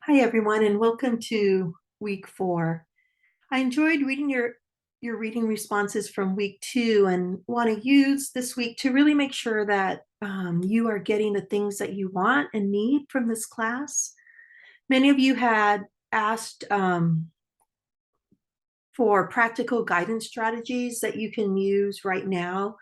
Hi, everyone, and welcome to week 4. I enjoyed reading your reading responses from week 2 and want to use this week to really make sure that you are getting the things that you want and need from this class. Many of you had asked for practical guidance strategies that you can use right now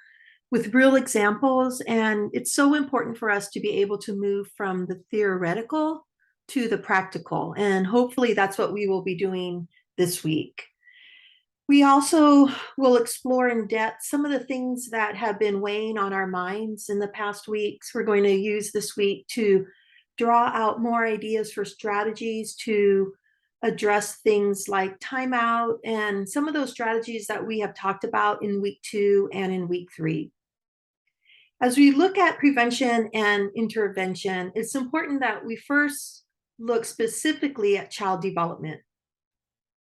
with real examples. And it's so important for us to be able to move from the theoretical to the practical. And hopefully that's what we will be doing this week. We also will explore in depth some of the things that have been weighing on our minds in the past weeks. We're going to use this week to draw out more ideas for strategies to address things like timeout and some of those strategies that we have talked about in week 2 and in week 3. As we look at prevention and intervention, it's important that we first look specifically at child development.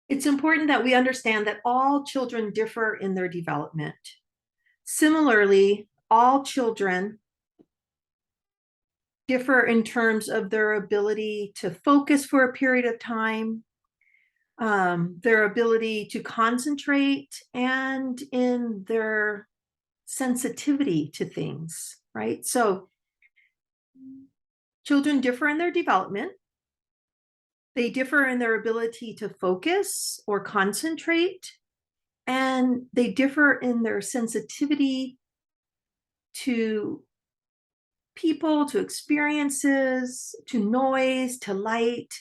It's important that we understand that all children differ in their development. Similarly, all children differ in terms of their ability to focus for a period of time, their ability to concentrate, and in their sensitivity to things, right? So children differ in their development. They differ in their ability to focus or concentrate, and they differ in their sensitivity to people, to experiences, to noise, to light,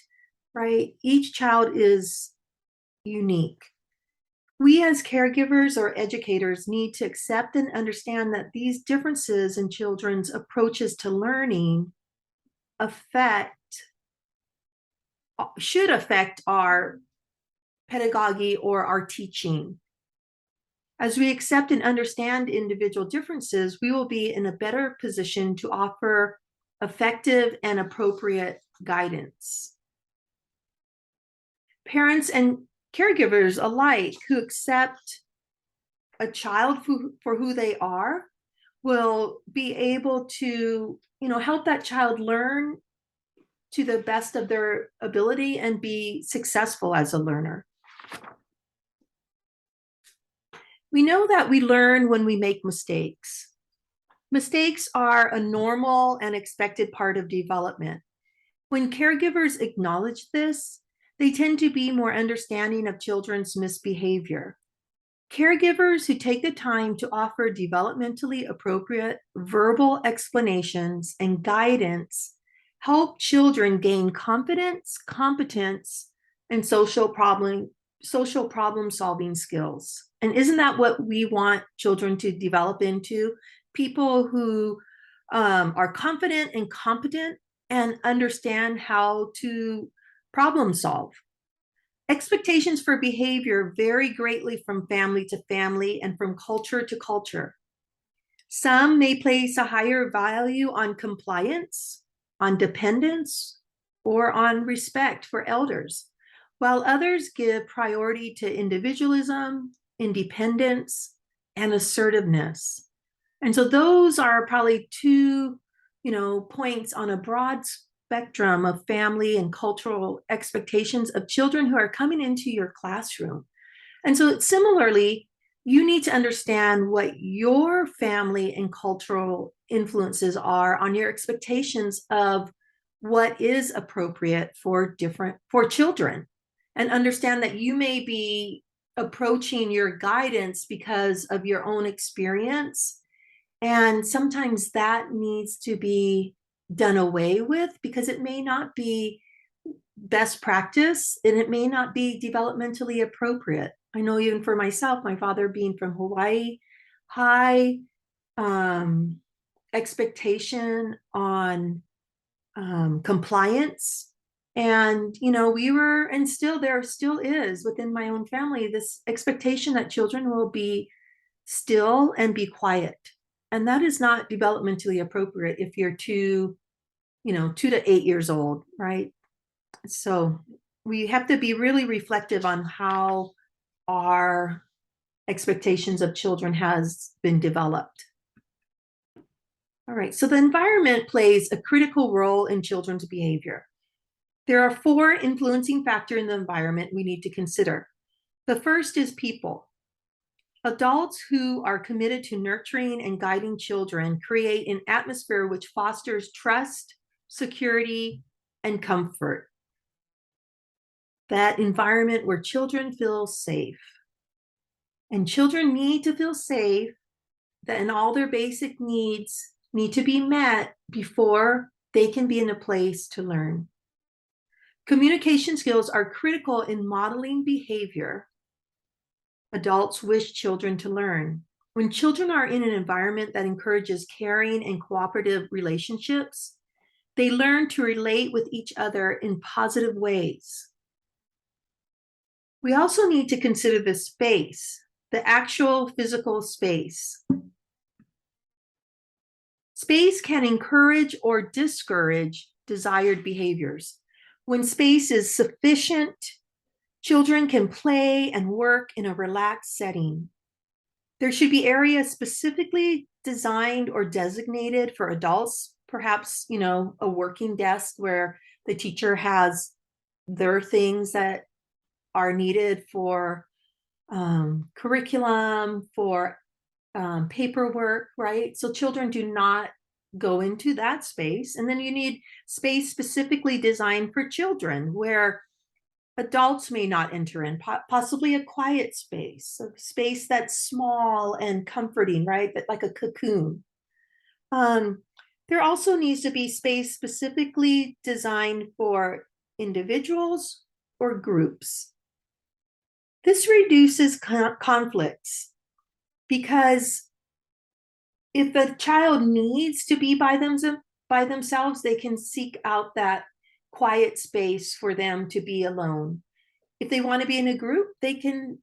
right? Each child is unique. We as caregivers or educators need to accept and understand that these differences in children's approaches to learning should affect our pedagogy or our teaching. As we accept and understand individual differences, we will be in a better position to offer effective and appropriate guidance. Parents and caregivers alike who accept a child for who they are will be able to, help that child learn to the best of their ability and be successful as a learner. We know that we learn when we make mistakes. Mistakes are a normal and expected part of development. When caregivers acknowledge this, they tend to be more understanding of children's misbehavior. Caregivers who take the time to offer developmentally appropriate verbal explanations and guidance help children gain confidence, competence, and social problem solving skills. And isn't that what we want children to develop into? People who are confident and competent and understand how to problem solve. Expectations for behavior vary greatly from family to family and from culture to culture. Some may place a higher value on compliance, on dependence, or on respect for elders, while others give priority to individualism, independence, and assertiveness. And so those are probably two, points on a broad spectrum of family and cultural expectations of children who are coming into your classroom. And so similarly, you need to understand what your family and cultural influences are on your expectations of what is appropriate for children, and understand that you may be approaching your guidance because of your own experience, and sometimes that needs to be done away with because it may not be best practice and it may not be developmentally appropriate. I know even for myself, my father being from Hawaii, high expectation on compliance. And, we were, and still there still is within my own family, this expectation that children will be still and be quiet. And that is not developmentally appropriate if you're 2 to 8 years old, right? So we have to be really reflective on how our expectations of children has been developed. All right, so the environment plays a critical role in children's behavior. There are four influencing factors in the environment we need to consider. The first is people. Adults who are committed to nurturing and guiding children create an atmosphere which fosters trust, security, and comfort. That environment where children feel safe. And children need to feel safe, and all their basic needs need to be met before they can be in a place to learn. Communication skills are critical in modeling behavior adults wish children to learn. When children are in an environment that encourages caring and cooperative relationships, they learn to relate with each other in positive ways. We also need to consider the space, the actual physical space. Space can encourage or discourage desired behaviors. When space is sufficient, children can play and work in a relaxed setting. There should be areas specifically designed or designated for adults, perhaps, a working desk where the teacher has their things that are needed for curriculum, for paperwork, right? So children do not go into that space. And then you need space specifically designed for children where adults may not enter in, possibly a quiet space, a space that's small and comforting, right? But like a cocoon. There also needs to be space specifically designed for individuals or groups. This reduces conflicts because if a child needs to be by themselves, they can seek out that quiet space for them to be alone. If they want to be in a group, they can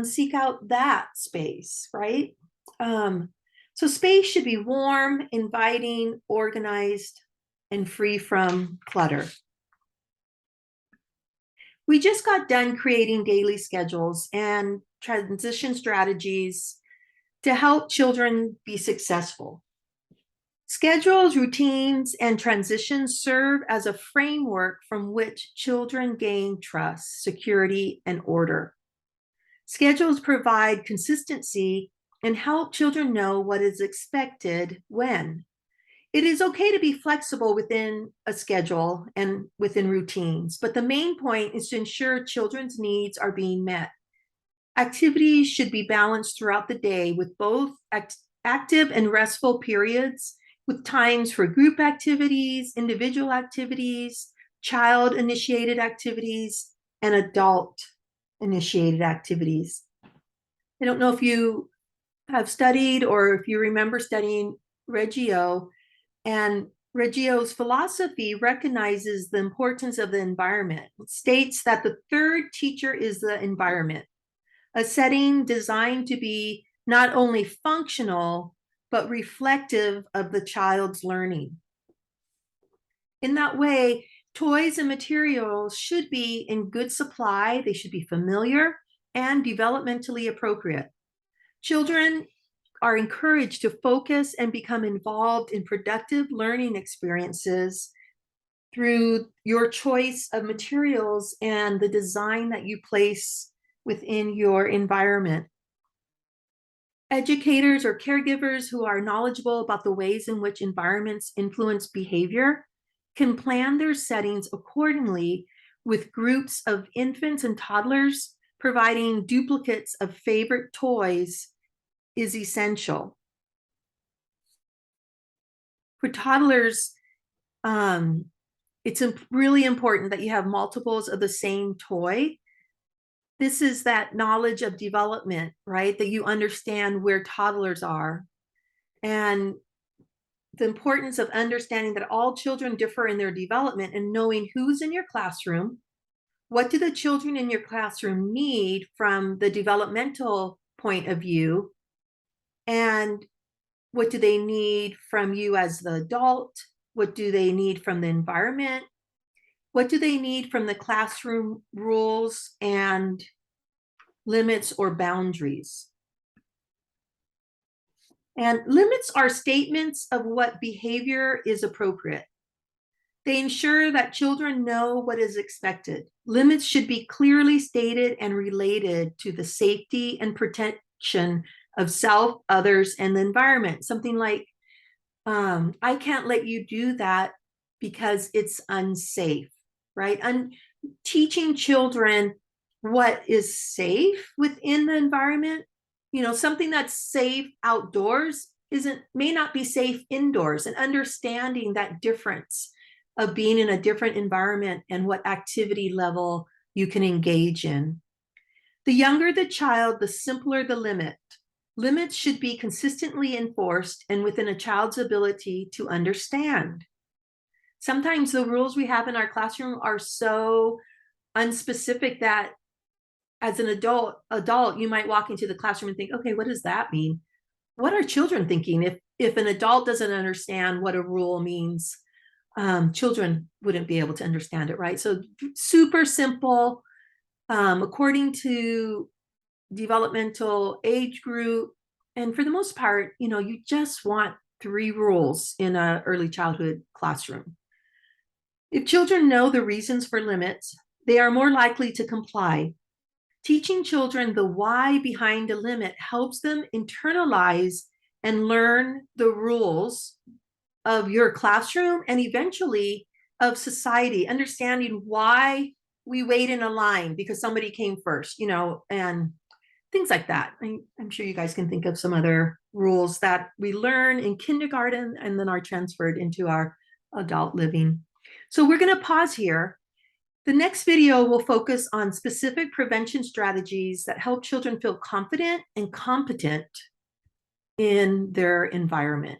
seek out that space, right? So space should be warm, inviting, organized, and free from clutter. We just got done creating daily schedules and transition strategies to help children be successful. Schedules, routines, and transitions serve as a framework from which children gain trust, security, and order. Schedules provide consistency and help children know what is expected when. It is okay to be flexible within a schedule and within routines, but the main point is to ensure children's needs are being met. Activities should be balanced throughout the day with both active and restful periods, with times for group activities, individual activities, child-initiated activities, and adult-initiated activities. I don't know if you have studied or if you remember studying Reggio, and Reggio's philosophy recognizes the importance of the environment. It states that the third teacher is the environment, a setting designed to be not only functional, but reflective of the child's learning. In that way, toys and materials should be in good supply, they should be familiar and developmentally appropriate. Children are encouraged to focus and become involved in productive learning experiences through your choice of materials and the design that you place within your environment. Educators or caregivers who are knowledgeable about the ways in which environments influence behavior can plan their settings accordingly with groups of infants and toddlers. Providing duplicates of favorite toys is essential. For toddlers, it's really important that you have multiples of the same toy. This is that knowledge of development, right? That you understand where toddlers are. And the importance of understanding that all children differ in their development and knowing who's in your classroom, what do the children in your classroom need from the developmental point of view, and what do they need from you as the adult? What do they need from the environment? What do they need from the classroom rules and limits or boundaries? And limits are statements of what behavior is appropriate. They ensure that children know what is expected. Limits should be clearly stated and related to the safety and protection of self, others, and the environment. Something like, I can't let you do that because it's unsafe, right? Teaching children what is safe within the environment, something that's safe outdoors may not be safe indoors, and understanding that difference of being in a different environment and what activity level you can engage in. The younger the child, the simpler the limit. Limits should be consistently enforced and within a child's ability to understand. Sometimes the rules we have in our classroom are so unspecific that as an adult, you might walk into the classroom and think, okay, what does that mean? What are children thinking? If an adult doesn't understand what a rule means, children wouldn't be able to understand it, right? So super simple, according to developmental age group. And for the most part, you just want 3 rules in an early childhood classroom. If children know the reasons for limits, they are more likely to comply. Teaching children the why behind a limit helps them internalize and learn the rules of your classroom and eventually of society, understanding why we wait in a line because somebody came first, and things like that. I'm sure you guys can think of some other rules that we learn in kindergarten and then are transferred into our adult living. So we're going to pause here. The next video will focus on specific prevention strategies that help children feel confident and competent in their environment.